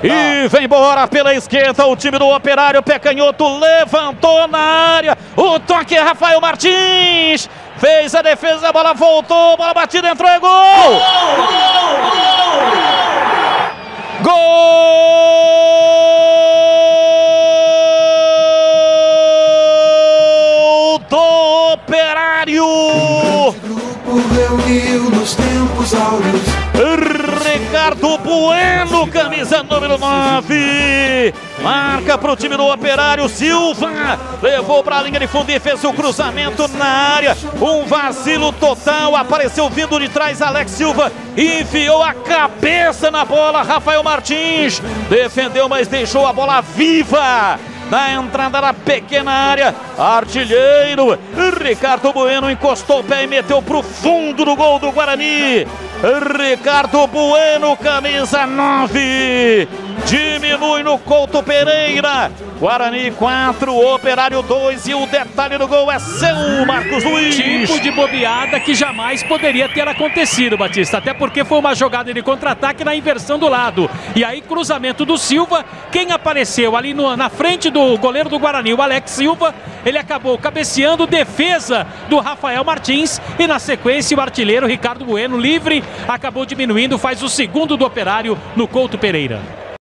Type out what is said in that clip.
E vem embora pela esquerda o time do Operário. Pé canhoto levantou na área. O toque é Rafael Martins. Fez a defesa, a bola voltou. Bola batida, entrou, é gol! Gol do Operário! Ricardo Bueno, camisa número 9. Marca para o time do Operário. Silva levou para a linha de fundo e fez o cruzamento na área. Um vacilo total. Apareceu vindo de trás Alex Silva. Enfiou a cabeça na bola. Rafael Martins defendeu, mas deixou a bola viva na entrada da pequena área. Artilheiro Ricardo Bueno encostou o pé e meteu para o fundo do gol do Guarani. Ricardo Bueno, camisa 9. Diminui no Couto Pereira. Guarani 4, Operário 2. E o detalhe do gol é seu, Marcos Luiz. Tipo de bobeada que jamais poderia ter acontecido, Batista. Até porque foi uma jogada de contra-ataque na inversão do lado. E aí, cruzamento do Silva. Quem apareceu ali na frente do goleiro do Guarani, o Alex Silva, ele acabou cabeceando, defesa do Rafael Martins. E na sequência, o artilheiro Ricardo Bueno, livre, acabou diminuindo, faz o segundo do Operário no Couto Pereira.